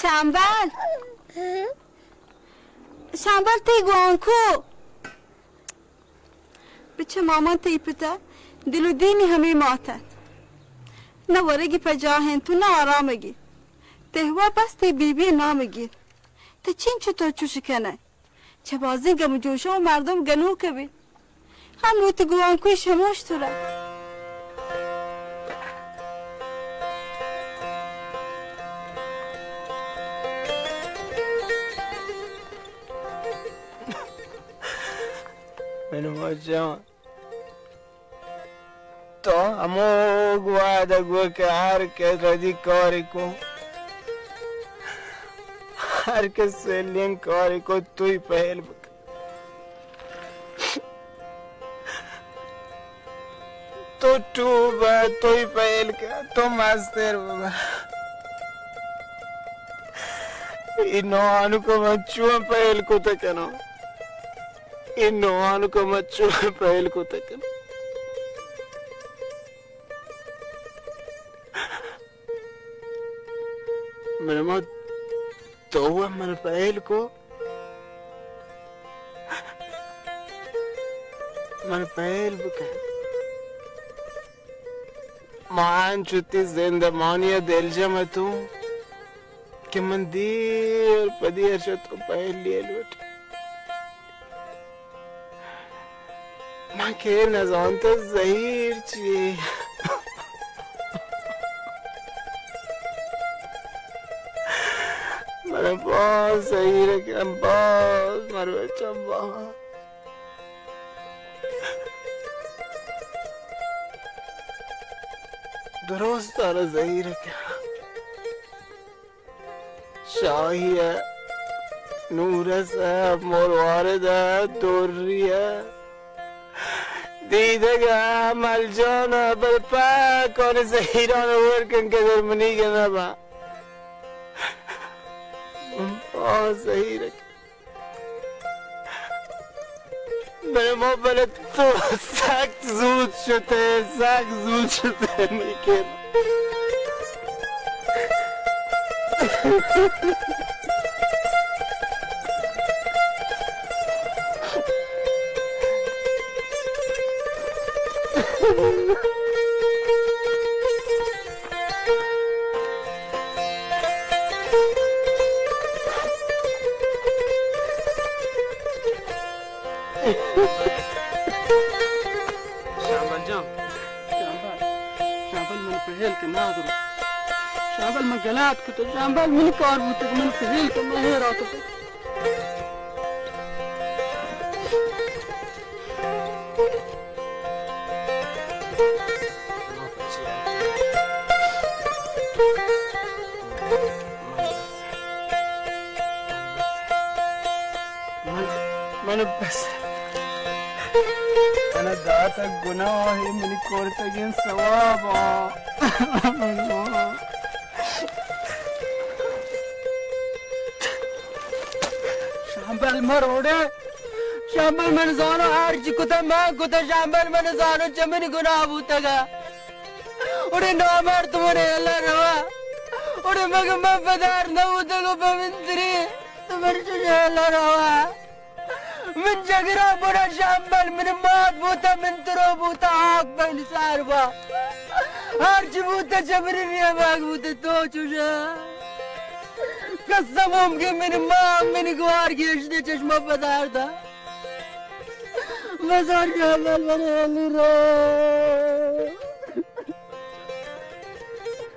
شمبل شمبل تی گوانکو بچه مامان تی پتا دلو دینی همه ماتت نه ورگی پجاهن تو نه آرامگی تهوا بس تی بیبی نامگی تا چین چطور چوش کنه چه بازی گم جوشه و مردم گنو کبی هم رو تی گوانکوی شماش تو را منو جان تو همو گواده گو که هر کس ردی کاری کو هر کس سلین کاری کو توی پهل بکن تو با توی پهل که تو مستر بابا اینو آنو که من چون پهل کو تکنو اینو آنو که من چون پهل کو تکنو من تو من پهل کو من پهل بکن مان چوتی زندمانی دلجم تو که من دیر پدیر شد تو پهل لیل بٹ من که نزان تو زهیر چی من باز زهیره کنم باز مرو بچم باز درست داره زهیره کنم شاهی نورس مروارد دوریه دیده که عمل جانا بل پاک کنه زهیران ورکن که در منی که نبا باز زهیره کنم من ما بله تو سخت زود شده میکنم شمبل جان شمبل من پهل که ندارم شمبل من غلط کردم شمبل من کار بود که من پهل که من هرات منو بس انا داتا گناهی منی کورتگین ثوابا شمبل مروده شمبل من زانو هرچی کتا من کتا شمبل من زانو چه منی گناه بودتگا اوڑے نامر تمہارے اللہ روا اوڑے مگا من فدار نبودتگو بمندری تمہارے چوشے اللہ روا من جگرا برا شمبل من مات بوتا من ترو بوتا آگ بین ساربا هرچی بوتا چبری ریا باگ بوتا تو چوشا قسم هم که من مام من گوار گیشته چشما پدار دا مزار شمبل من علی رو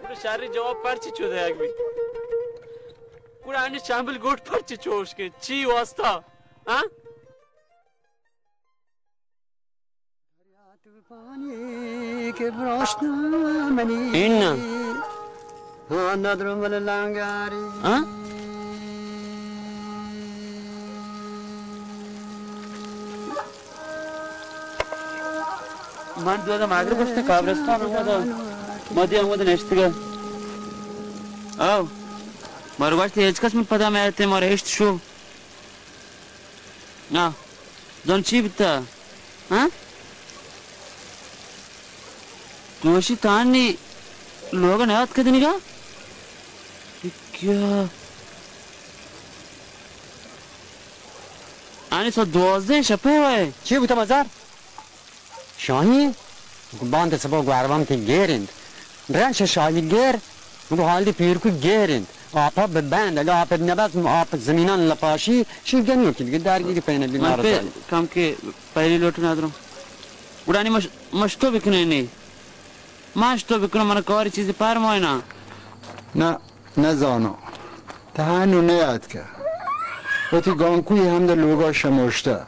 پورا شهری جواب پرچی چوده یک بی پورا اینی شمبل گوٹ پرچی چوش که چی واسطا ها؟ این نه ها؟ من دوادم اگر باشته کابرستان اومدم مادی اومده نشتگه او مارو باشته هیچ کس من پدا میارته ماره هشت شو نه زن چی بیتا ها؟ گوشی تانی لوگا نیاد کدنی گا؟ کیا آنی سو 12 شپه وای چی بوده مزار؟ شاهی؟ باند سبا گواربام که گیرند رنش شاهی گیر رو حالی پیرکو گیرند آپا ببند اگه آپا نبست آپا زمینان لپاشی چی گنیو که دیگه درگیری پینه بی من پی کم که پهلی لوٹو ندارم گرانی مشتو بکنه نی مشتو بکنه من کاری چیزی پرمای نه نه زانو تهانو نیاد که وقتی گانکوی هم در لوگا شماشته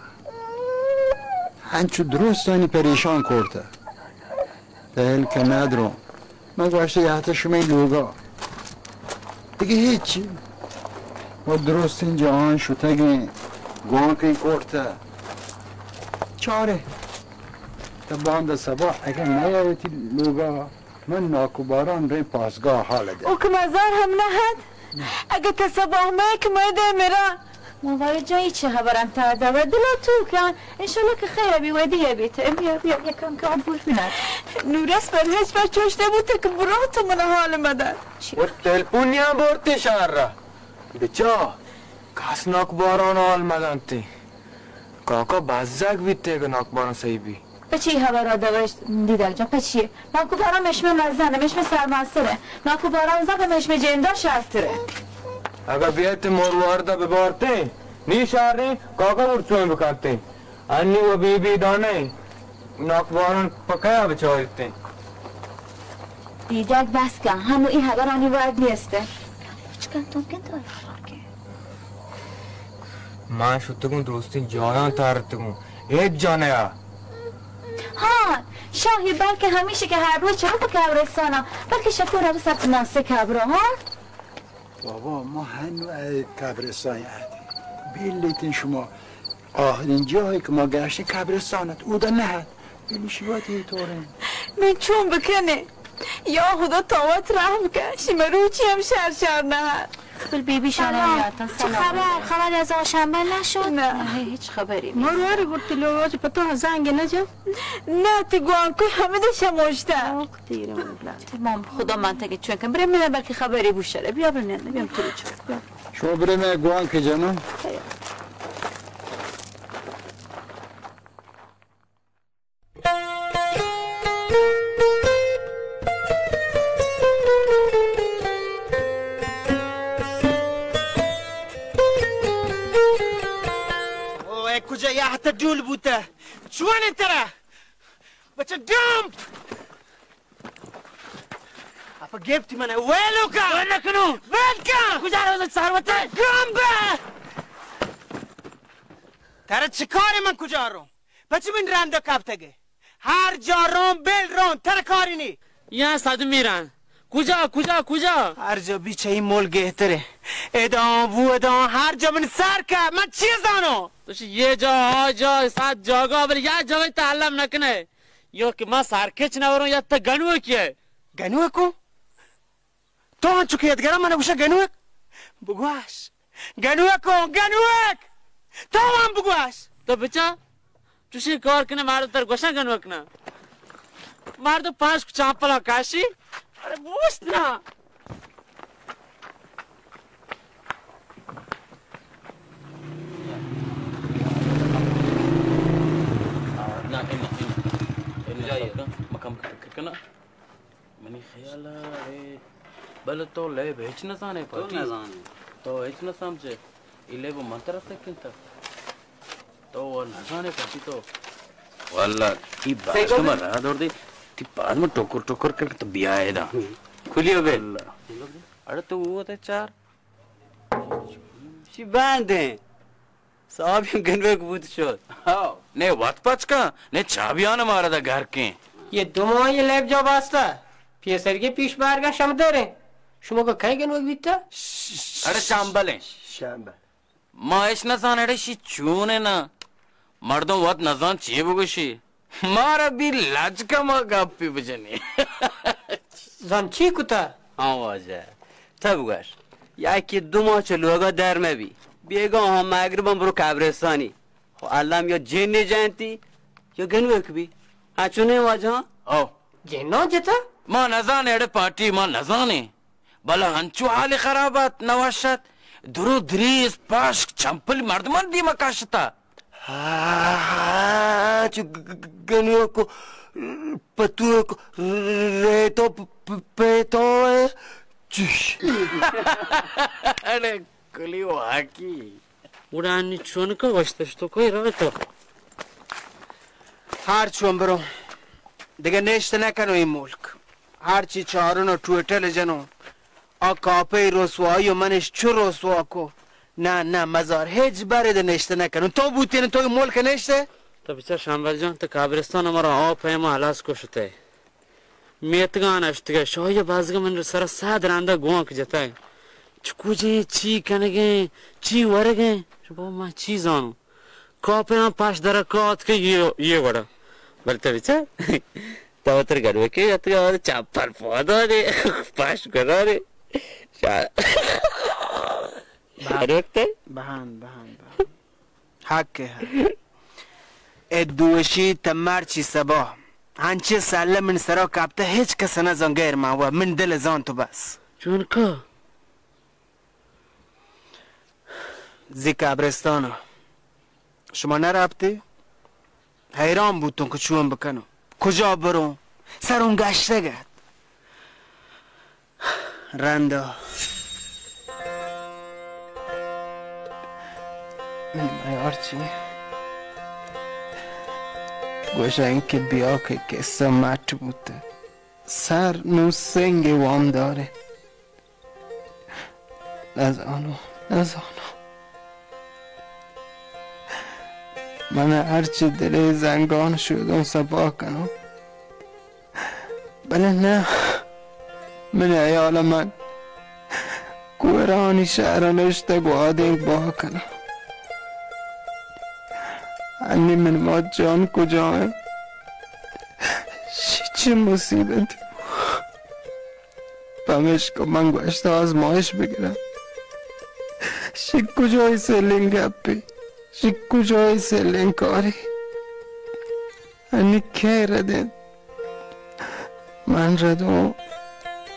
هنچو درستانی پریشان کرده دهل که ندارم من گوشته یه حتی شما این لوگا دیگه هیچی و درست این جهان شده گانکوی کرده چاره تا باند سبا اگر نیایتی لوگا من ناکوباران رین پاسگاه حال ده او که مزار هم نهد اگه تا سباه مای که مایده میرا موارد جایی چه خبرم ترده و دلا تو کن انشالله که خیره بی ویدیه بیته بیا یکم که عبور بیند نورس بر هیچ بر چوشته بوده که براه تو من حال مدن و تلپونی هم برده شهر را بچا کس ناکباران حال مدن تی کاکا بزرگ بیته که ناکباران صحیح بی بچی خبر داشت دیدک جان بچی ناکوباران مشمه مزنه مشمه سرمستره ناکوباران زن مشمه جندار شرطره اگر بیایت موروارده ببارته نی شهره کاکا مرچوین بکرته انی و بی دانه ناکباران پکایا بچایته دیدک بس کن هنو این خبر آنی باید نیسته چکن تو کن داری من شدتگون درستی جایان تارتگون یک جانه ها ها شاهی بلکه همیشه که هر روز چرا تو کبرستانا بلکه شکور رو سبت ناسه کبرو ها بابا ما هنو کبرستان یادیم بیلیتین شما آخرین جایی که ما گشتیم کبرستانت او دا نهد بیلیشی باید این طوره من چون بکنه یا خدا تاوت رحم که شما روچی هم شر نهد بل بیبی شنم یادتن سلام خبر از آقا شمبل نشد؟ نه هیچ خبری ما رو هاری گفتی لوگاج پتا زنگ نجا نه تی گوانکوی همه ده شماشته دیره مام خدا منطقه چون کن بریم میدن بلکه خبری بوشره بیا بریم بیام تو رو چون شما بریم گوانک جانم کجا یه حتی جول بوده چون انتره بچه دم اپا گفتی منه ویلو که ویل نکنو ویل که کجا روزت سروته گم به تره چه کاری من کجا روم بچه من رنده کبتگه هر جا روم بل روم تره کاری نی یه ساده میرن کجا هر جا بیچه این مول گهتره ادام هر جا من سر که من چی زانو توش یه جا ساعت جاگا ولی یه جاگای تعلم نکنه یا که من سرکچ نورم یا تا گنوه کیه گنوه کو؟ تو هم چو که یدگرم من نگوشه گنوه بگوش گنوه کن تو هم بگوش تو بچه چوشی کار کنه مردو تر گوشن گنوه کنه مردو پاش کو چامپلا کاشی اره بوست نه کنا منی خیال ہے بل تو لے بیچ نہ جانے پاتی تو نہ جانے تو ایچ نہ سمجھے ایلے وہ منتر سکن تھا تو وہ نہ جانے پاتی تو والله تی باز ما را دور دی تی باز ما ٹوکر کر تو بیا ہے دا کھلیو بے اڑ تو وہ تے چار چی بنده صاحب گنوه بود شد نه وقت پچکا نه چابیان مارا دا گھر کے یه دو ماهی لب جا بسته پیسرگی پیش برگشتم داره شما که کی گنوه بیتا؟ اره شامبل ما ایش نزان اره شی چونه نا مردم وقت نزان چیه بگوشی مارا بی لج کا ما گپی بجنی زن چی کتا؟ آواجه تا بگوش یکی دو ماه چلوگا در مبی بیگاه هم مغربم برو کبرستانی خو علم یا جنی جنتی یا گنوه کبی اچونه واجه ها؟ او جنان جتا؟ ما نزانه اڑه پارٹی ما نزانه بلا هنچو حال خرابات نواشد درو دریز پاشک چمپل مردمان دیما کاشتا چو گنیو کو پتو کو ریتو پیتو چش اره کلی واکی ورانی چون که وشتش تو کوی رایتو هر چون برو دیگه نشته نکنو این ملک هرچی چارون و تویتل جنو کاپه رسوایی و منش چو رسوا کو نه مزار هیچ برده نشته نکنو تو بوتین تو ملک نشته تو بیچار شمبل جان تو کابرستان مرا آب پیما حلاس کشته میتگان اشتگه شاهی بازگه من سر ساد رانده گوان که جتای چکوجه چی کنگه چی ورگه شبا من چی زانو کاپه هم پاش درکات که یه وڑا بلی تو بیچار تو تر گروه که یتگه چپر پادا ده پاش گره ده رفته بهان حقه ادوشی تمرچی سبا هنچه ساله من سرا کابته هیچ کس نزان غیر ما و من دل زان تو بس چون که زی کابرستانو شما نرفتی؟ حیران بودتون که چون بکنو کجا برون سرون گشته گرد رندا میار چی؟ گوشه اینکه بیا که قصه مت بوده سر نو سنگ وام داره نزانو من هرچی دل زنگان شدم سبا کنم بله نه من ایال من کوهرانی شهر نشته گواده با کنم انی من ما جان کجا چه مصیبتی بمش که من گوشت آزمایش بگیرم کجای سلین گپی کجای سلین کاری انی که رده من رده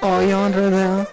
آیان رده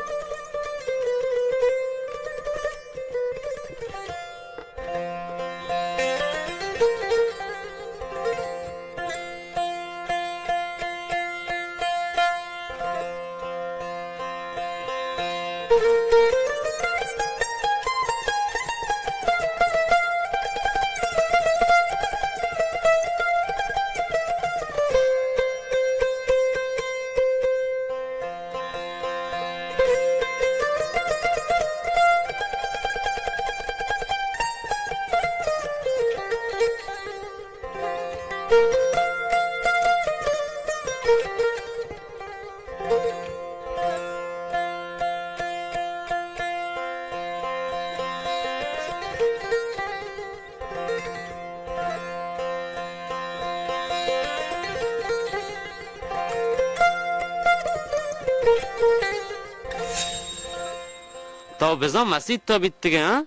تا بزن مسید تا بیت دیگه ها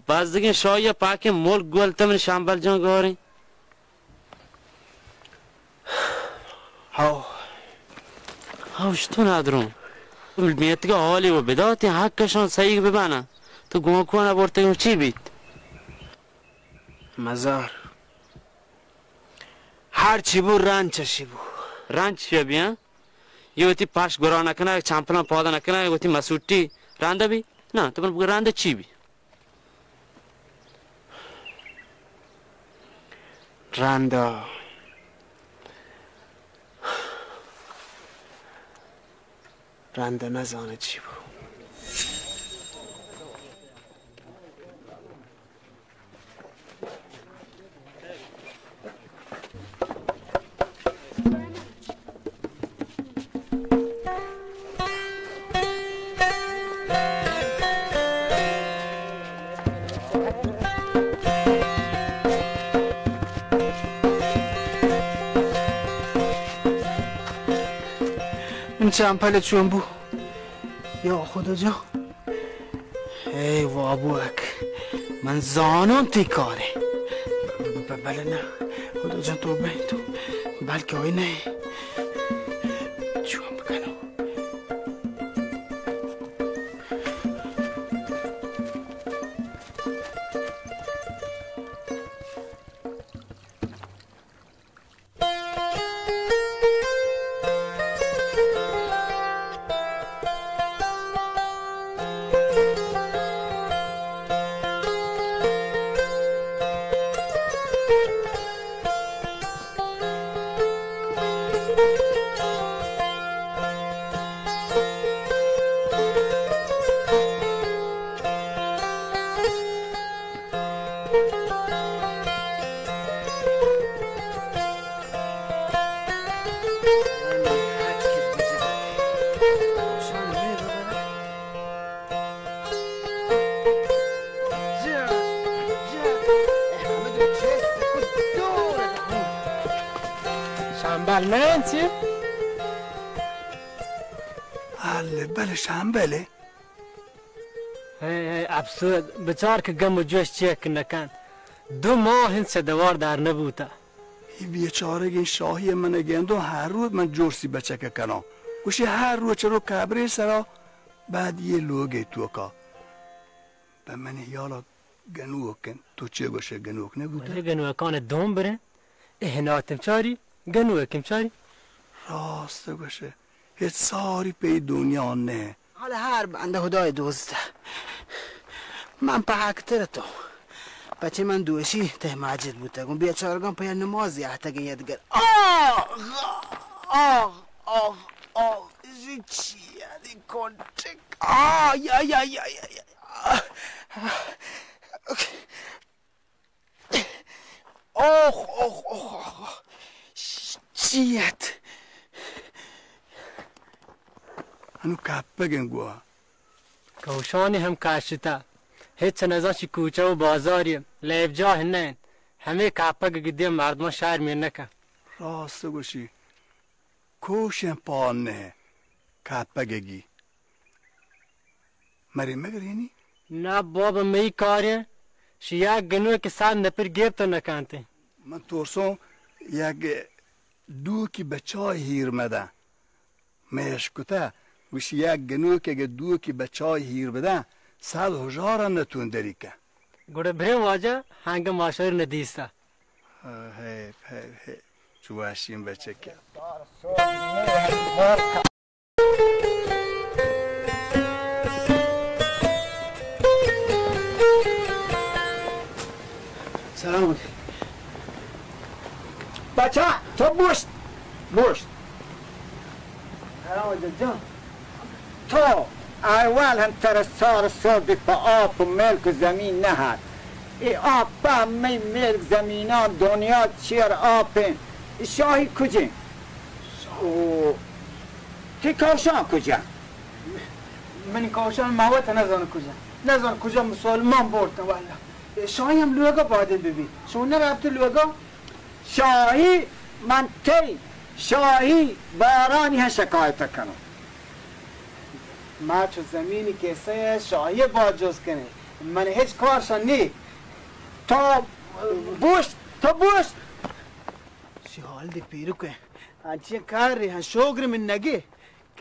باز دیگه شاهی پاک ملک گولته من شمبل جان گواری هاوش تو ندارم میت که حالی و بداتی حقشان صحیح ببنن تو گوه کنه برته چی بیت مزار هر چی بو رنج چشی بو رنج چیه بیا یه وقتی پاش گرا نکنه چمپلان پادا نکنه یه وقتی مسوٹی رنده بی نه تو بگو رنده چی بی رنده نزانه چی بو چمپل چون بو یا خدا جا ای وابوک من زانم تی کاره بله نه خدا جا تو بین تو بلکه آی نه چون بکنم شمبل نه چی؟ بله شمبله افسود بچار که گم و جوش چیک نکن 2 ماه این سدوار در نبوده این بیچاره این شاهی من گندو هر روز من جورسی بچه کنم گوشی هر روز چرا کبری سرا بعد یه لوگه توکا به من یالا گنوکن تو چه گوشه گنوک نبوده؟ گنوکان دوم بره احناتم چاری گنوکم چاری راست گوشه هیچ ساری پی دنیا نه حالا هر بنده خدای دوسته من پاکتر تو بچه من دوشی ته ماجد بوده گم بیچارگان پای نمازی احتاگه یدگر آه چی یادی کنتک یا چیت هنو کپگن گوه کوشانی هم کاشتا هیچ نزاشی کوچه و بازاری لیب جاه نین همه کپگ گدیم مردم شهر می نکن راست گوشی کوشن پان نه کپگگی مری مگرینی؟ نه بابا می کاری شیعه گنوه که ساد نپر گیب تو نکانتی من ترسم یک دوکی بچای هیر مده میشکته وش یک گنوه که دوکی بچای هیر بده 100,000 نتون داری که گوڑه بریم واجه هنگ ماشور ندیسته هی چواشیم بچه که سلام بچه تو بوشت جان تو اول هم ترسار صبح با آب و ملک و زمین نهد ای آب با همه ملک زمین ها دنیا چیر آب شاهی کجا؟ تی کاشان کجا؟ من کاشان موت نزان کجا مسلمان بردن والا شاهی هم لوگا باده ببین شما نرفته لوگا؟ شاهی من تی شاهی بارانی ها شکایت کنم ما چو زمینی کیسه شاهی با جز کنه من هیچ کارشان نی تو بوشت شی حال دی پیرو که انچی کار ری هن شوگر من نگی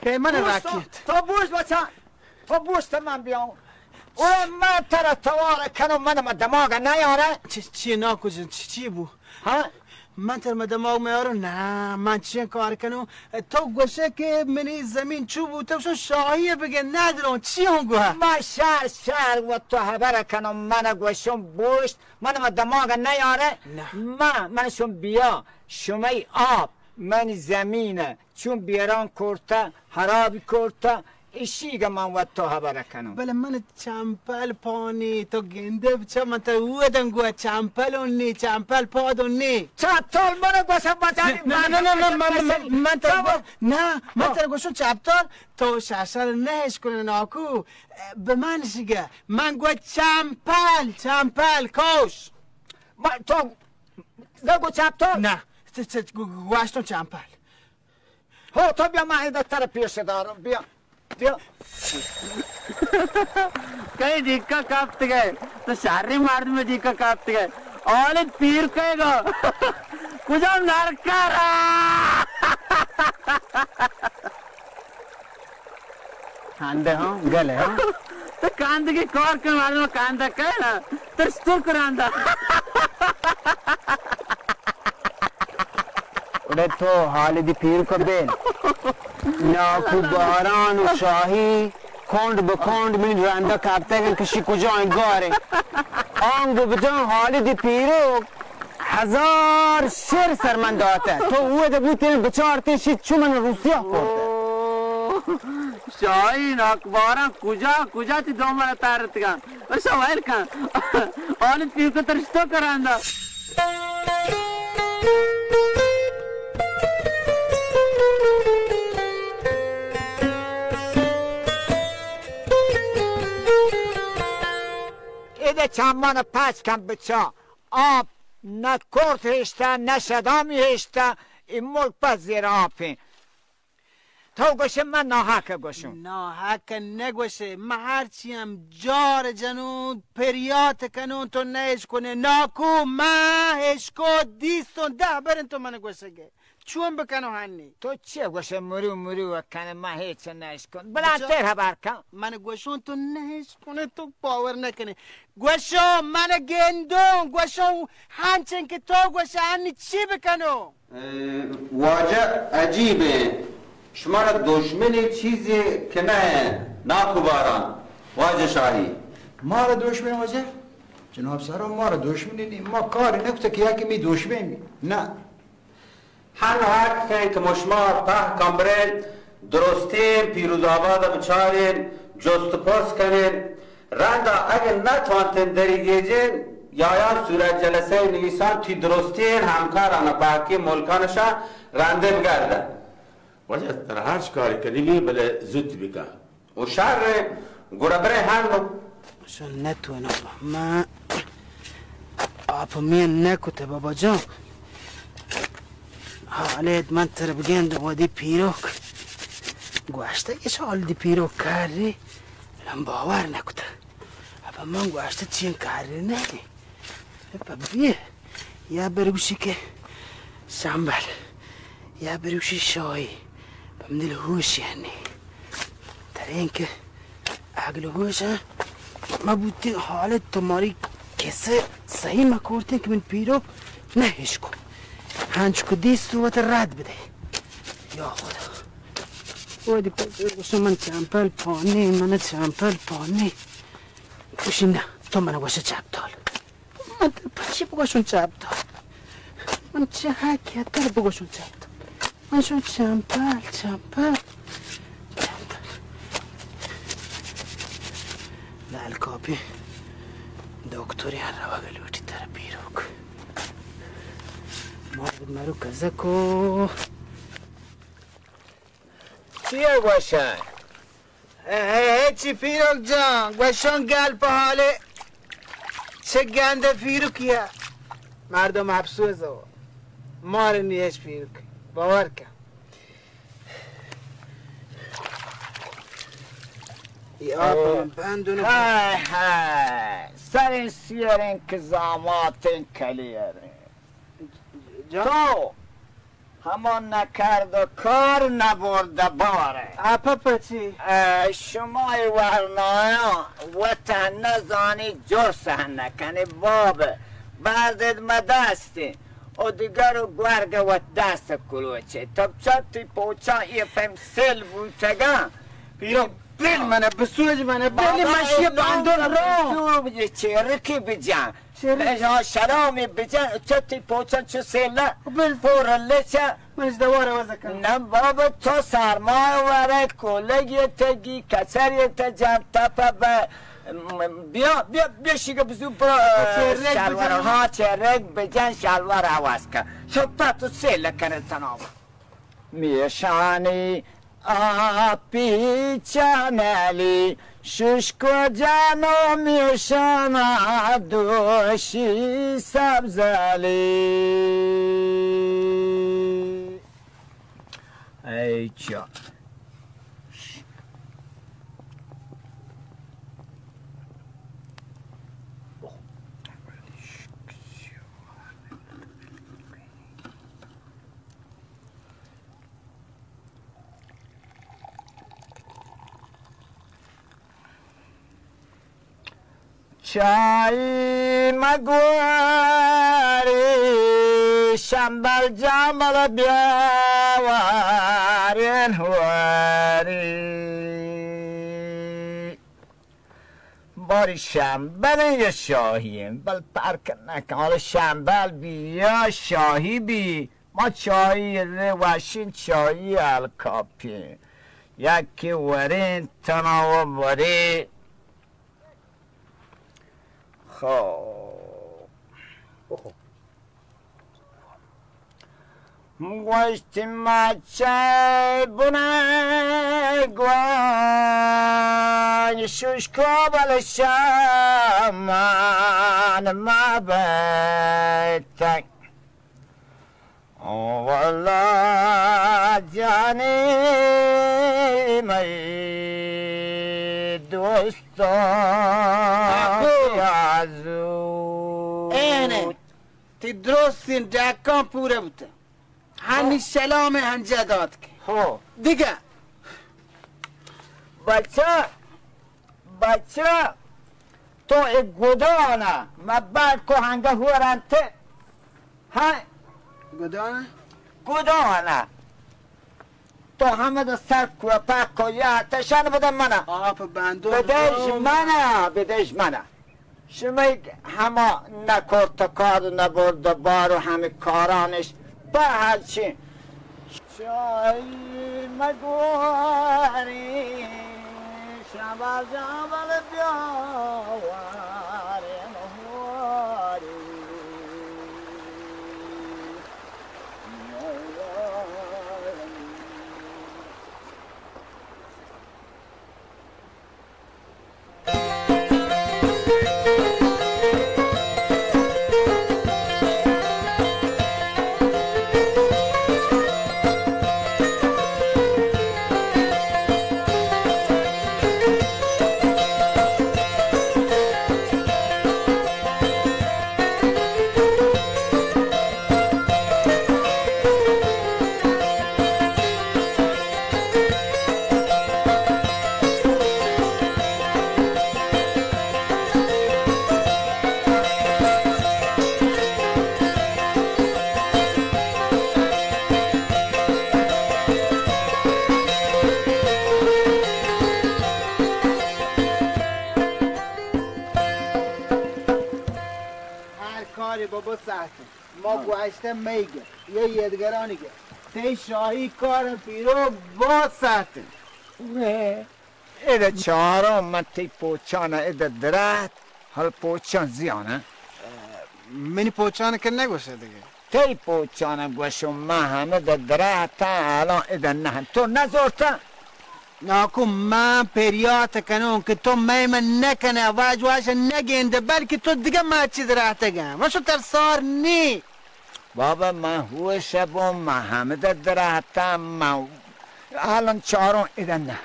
که من راکیت تو بوشت بچه تو بوشت من بیام او من تر تواره کنم منم دماغ نیاره چی نا کجا چی بو ها من تر دماغ میارو نه من چی کار کنم تو گوشه که منی زمین چو بوده شو شاهی بگه ندارم چی هم گوه من شهر و تو خبر کنم من گوشم بوشت منم دماغ نیاره من شم بیا شمی آب من زمینه چون بیران کرده حرابی کرده ایشیگه من و تو خبر کنم بله من چمپل پانی تو گنده بچه من تا اویدن گوه چمپل اونی چمپل پاد اونی چپتال منو گوشم بطانی من تر گوشم چپتال تو شرشر نهش کنه ناکو به من شیگه من گوه چمپل کوش تو نگو چپتال؟ نه گوشتم چمپل تو بیا من دکتر پیش دارم بیا कहीं दिक्कत कापते गए तो सारे मार्द में दिक्कत कापते गए और पीर कहेगा कुछ हम नरकारा कांदे हो गले हो तो कांदे की कौर के मार्द में कांदा कहे ना तो स्टूल करांदा उड़े तो हाले दी पीर को बेन ناکو باران و شاهی کند به کند من رنده کپته کشی کجا انگاره آنگو بجان حالی دی پیرو 1000 شیر سر من داته تو اوه ده بوتین بچار تیشی چو من روسیه کرده شاهی ناکباران کجا تی دومره تارت کن بشا ویل کن آنت پیر کو ترشتو کرنده ایده چمان پچ کن بچا آب نه کرد هشته نه شدامی هشته این ملک پس زیر آبین تو گوشه من ناحک گوشم ناحک نگوشه من هرچی هم جار جنون پریات کنون تو نهش کنه ناکو من هشکو دیستون ده برن تو من گوشه گه چون بکنو هنی تو چیه گوشه مرو وکنه من هیچ نهش کن بلندتر خبر کن من گوشون تو نهش کنه تو باور نکنه گوشو من گندون گوشو همچن که تو گوشه هنی چی بکنو واجه عجیبه شما را دشمنی چیزی که نه ناکوباران واجه شاهی ما را دشمن واجه؟ جناب سرا ما را دشمنی نیم ما کاری نکته که یکی می دشمنی نه هن حق که مشما په کامبرین درستین پیروز آباد بچارین جست پرس کنین رندا اگر نتوانتین دریگیجین یا صورت جلسه نویسان تی درستین همکاران باقی ملکانشا رنده بگردن وجه تر هرچ کاری کنیلی بله زود بکن و شهر گربره هنو شو نتوانم ما آپمین نکوته بابا جان حالت من تر بگند و دی پیروک گوشته یه شال دی پیروک کاری لم باور نکوته اپا من گوشته چین کاری نه اپا بیه یا بروشی که شمبل یا بروشی شاهی بمدل هوش یعنی در این که عقل هوش ما بودین حالت تماری کسه صحیح مکورتین که من پیروک نهش کن هنچ که دیست رو رد بده یا خدا وادی گوشه من چمپل پانی من چمپل پانی گوشی نه تو منو گوشه چپتال من پچی بگوشون چپتال من چه حکیت داره بگوشون چپتال من شون چمپل لال کابی دکتری هر روا گلوٹی تر بیروک مرو کزکو چیه گوشه؟ هیچی پیروک جان گوشون گل په حاله چه گنده پیروکیه مردم افسوس و مار نیش پیروک باور کن ای آب بندونو های سر این سیرین که زامات این کلیره تو همان نکرد و کار نبرده باره اپا پچی شمای ورنایا و ته نزانی جرسه نکنی بابه بردد مدستی و دیگر رو گرگ و دست کلوچه تب چطی پوچا یه فهم سل بوچگا پیرو بل منه بسوج منه بلی مشی باندون رو بجه چه رکی بجن لجا شرامی بجن چطی پوچن چه سله پر لچه منش دواره وزکن نه بابا تو سرمای وره کلگی تگی کچری تجم تپه به بیا شیگه بزو برا شلوار ها چرک بجن شلوار عوض کن شبه تو سله کنه تنام میشانی آپی چنلی ششکو جانو میشانا دوشی سبزلی ای جان چای مگواری شمبل جامل بیاوارین هواری باری شمبل یا شاهیم بل پرک نکن حالا شمبل بی یا شاهی بی ما چایی روشین چایی الکاپی یکی ورین تناو وری خب گوشتی مچه بونه گوان شوشکو بلشمان ما بیتک والله جانی می دوستان یازو اینه تی درستین دکان پوره بوده همین سلام هنجه داد که خب دیگه بچه تو ای گدانه ما بعد که هنگه هورنته های گدانه تو همه دا سر کوه پک که یه تشن بده منه بدهش منه شما همه نکرد کار و نبرد بار و همه کارانش به هرچی شاهی مگواری شمبل بیاواری مهواری ما گوشته میگه یه یدگرانیگه تی شاهی کار پیرو با ساعته ایده چهارم من تی پوچانه ایده درد حال پوچان زیانه منی پوچانه که نگوشه دیگه تی پوچانه گوشم من همه ده درد تا الان ایده نه تو نزورتا ناکو من پریات کنون که تو من نکنه واجواش نگینده بلکه تو دیگه ما چی درهته گم وشو ترسار نی بابا من هو شبم من همه ده درهتم من الان چهارم ایده نه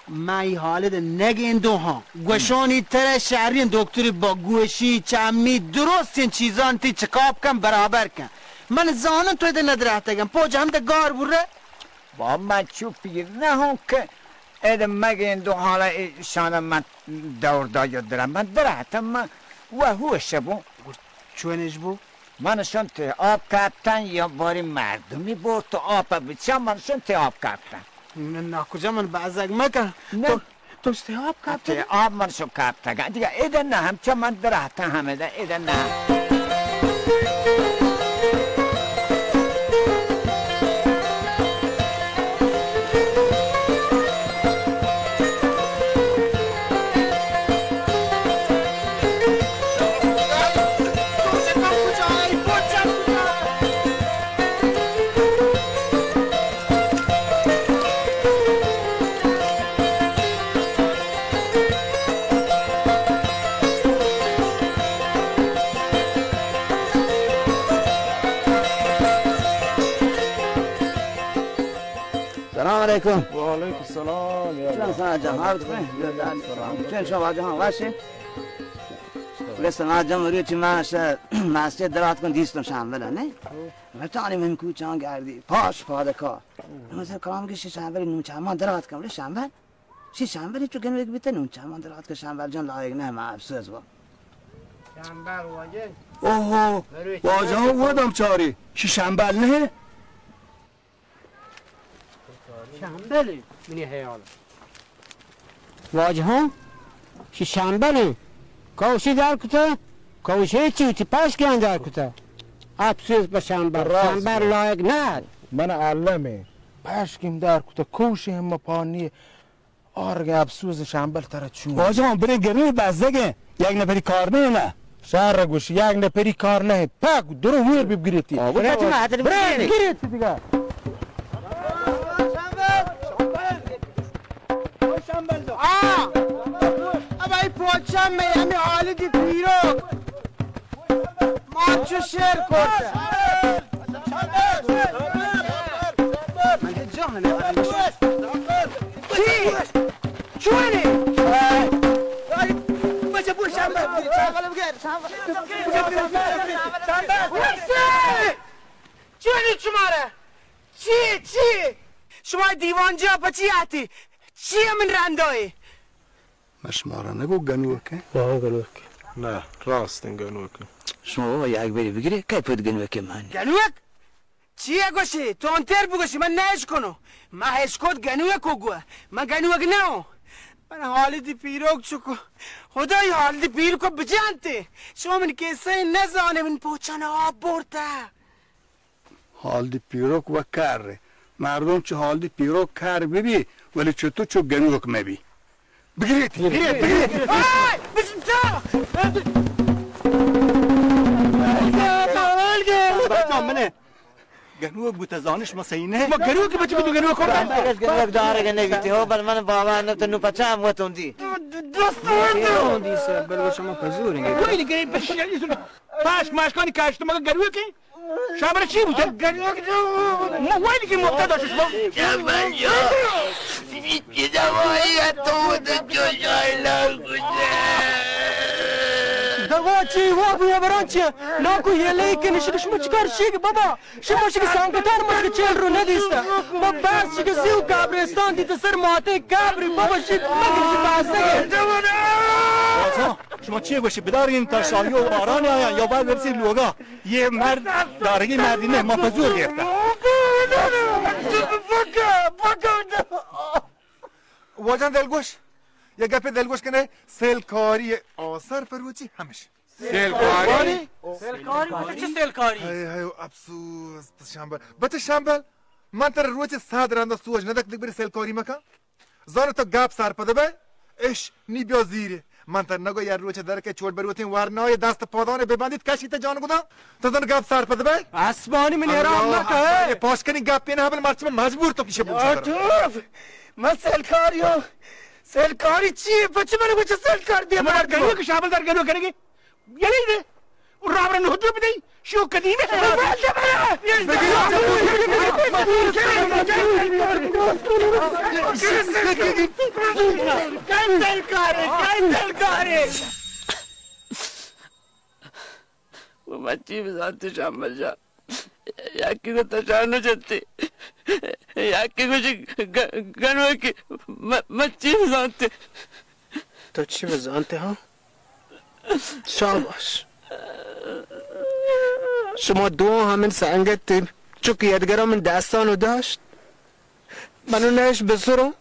من ای حالت نگیندو ها گوشانی تر شهرین دکتری با گوشی چمی درست این چیزان تی چکاب کن برابر کن من زانن تو ایده ندرهته گم پوچه هم ده گار بوره با من چو پیر نه هم که ایده مگین دو حالا شانه من دور دایا درم من درهتم من و هو شبون چونش بو؟ منشون تی آب کبتن یا باری مردمی بود تو آب بچه منشون تی آب کبتن نه کجا من بعضک مکن تو تی آب کبتن؟ تی آب منشون کبتن دیگه ایده نه همچه من درهتن همه ده ایده نه سلام علیکم. و علیکم السلام. چون سلام جماعت بخیر. چون شما جماعت باشید. لسه جمهوری چی مسجد درات کن دیستم شامل نه. وقتی من کوچان گردی پاش پاده کار. مثلا کام که شامل نوچمان درات کن شامل. شامل چون کنه بیت نوچمان درات که شامل جان لایق نه ما افسوس با. شمبل واجه. اوه واجه ها بودم چاری. شمبل نه. شمبله منی حیال واجه ها شمبله کوشی در کتا کوشی چیتی پاش گیان در کتا افسوس با شمبل لایق نه من علمه پشکیم در کتا کوشی هم پانی آرگ افسوز شنبل تر چون واجه من بره گروه بزدگه یک نفری کار نه شهر گوش یک نفری کار نه پاک درو ویر بگیرتی بره بگیرتی دیگه شمبل دو ابا ای پوچم می همی حالی دی پیرو ما چو شیر کرده من جاهنه چی؟ چونی؟ باشه بو شمبل شمبل بگیر چونی چماره؟ چی؟ شما دیوان جا پا چی آتی؟ چی من رندایی؟ مشماره نگو گنوکه؟ گنوکه نه راست این گنوکه شما بابا یک بری بگیری که پود گنوکه من گنوک؟ چیه گوشی؟ تو انتر بگوشی من نهش کنو من هش کد گنوک گوه من گنوک نو من حالی دی پیروک چکو خدای حالی دی پیروکو بجانتی شما من کیسه نزانه من پوچان آب برده حال دی پیروک و کاره مردم چه حال دی پیروک کار ببی ولی چه تو چه گنوک مبی بگیرید آی بشتا منه گنوک بوتزانش مسینه ما گنوک بچه بدو گنوک کنم گنوک داره گنویتی ها بر من بابا نو پچه هم وطن دی دوستان دی سر بلو شما پزورینگه ویلی گریب بشیلیتون پشک مشکانی کشت مگه گنوکی شامل چی بوده؟ گنوک ما ویلی که مقتد داشت شما شمبل جو یه دوایی تو بوده جوشای لگوده دوا چی هو بیا بران چی ناکو یه لیکنی شما چیکار شیگ بابا شما شیگ سانگتار مشک چل رو ندیسته با بس شیگ زیو کابرستان دیت سر ماته کابری بابا شیگ مگرشی باسته شما چیه گوشی بدارین تا شاهی و باران آیا یا باید برسید لوگا یه مرد دارگی مردینه ما پزور گرفته واجن دلگوش یه گپ دلگوش کنه سلکاری آثر پروچی همش سلکاری؟ سلکاری؟ چه سلکاری؟ های افسوس شمبل بچه شمبل من تر روچ ساد رنده سوج ندک دیگ بری سلکاری مکن زانو تا گپ سر پده بای اش نی بیا زیره من تر نگو یه روچ درکه چوٹ بروتین ورنای دست پادانه ببندید کشی تا جان گودم تا زانو گپ سر پده بای اسبانی من ایران نکه پاش کنی گپ پینه هبل مرچم مجبور تو کشه بود من سلکاریو سلکاری چیه؟ بچه منو بچه سلکار دیا من در گنوه که شامل در گنوه کنگی یه لیده اون رابر نهدو بدهی شو قدیمه سلکاره من چی بزانتی شمبل جان یکی کو تشانو جتی یکی کو گنوه کی من چی بزانتی تو چی بزانتی ها؟ شاباش شما دو همین سنگت چوک یادگرا من داستانو داشت منو نش بسرو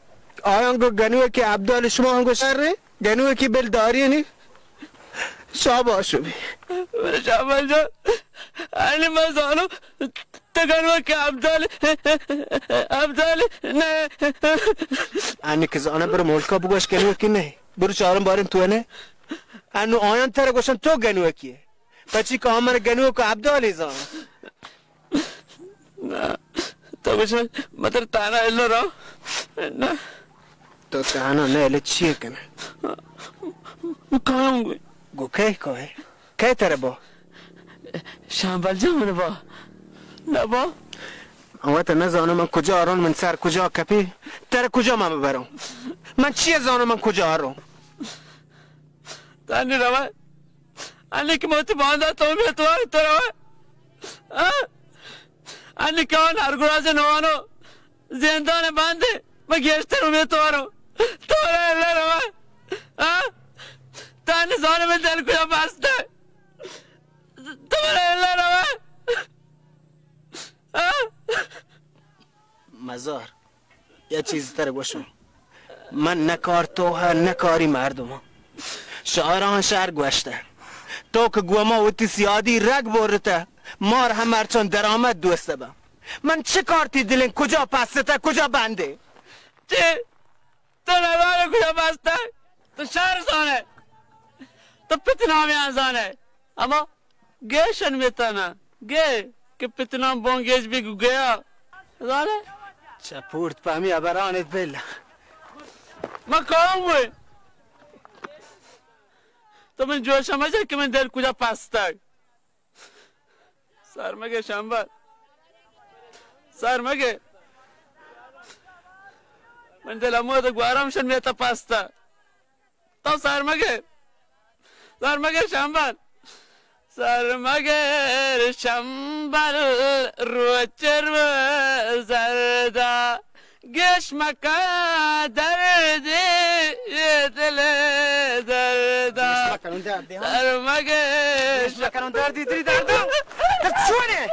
آیانگو گنوه کی عبدال شما هنگو شره گنوه کی بلداری نی شاباشو بی شمبل جان اینی من زانو تگنوه کی عبدال نه اینی که زانه برو مولکا بگوش گنوه کی نه برو چهارم باریم تو نه انو آیان تره گوشن تو گنوه کیه پچی که همه گنوه که عبدالی زان نه تو گوشن مطر تانا ایلو رو نه تو تانا نه ایلو چیه کنه کام گوی گو که تره با شمبل جامنه با نه با اما تا نزانه من کجا آرون من سر کجا کپی تره کجا من ببرم من چیه زانه من کجا آرون تانی روه انی که موتی بانده تو میتواری تو روه انی که آن ارگراز نوانو زندان بانده ما گشته رو میتوارو تو روه تانی زانه من دل کجا بسته تو روه مزار یه چیزی تره گوشم من نکار تو ها نکاری مردم شاعران شهر گوشته تو که گوما وتی سیادی رگ برده مار هم مرچان درآمد دوسته با من چه کارتی دلین کجا پسته کجا بنده چی؟ تو نگاره کجا بسته؟ تو شهر زانه تو پتنامی انزانه اما گیشن میتانه گی که پتنام بونگیش بگو گیا زانه؟ چه پورت پامی ابرانت بله ما کام بوی تو من جوشم اجا که من دل کجا پسته سرمگه شنبل سرمگه من دلمو ده گوارمشن میتا پسته تو سرمگه شنبل سرمگه شنبل رو چرم زرده گشمکا دردی دل درده سرمگه گشمکا دردی دری درده چونه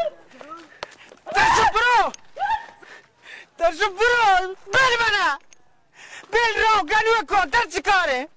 درشو برو بل منه بل رو گنوه کن در چی کاره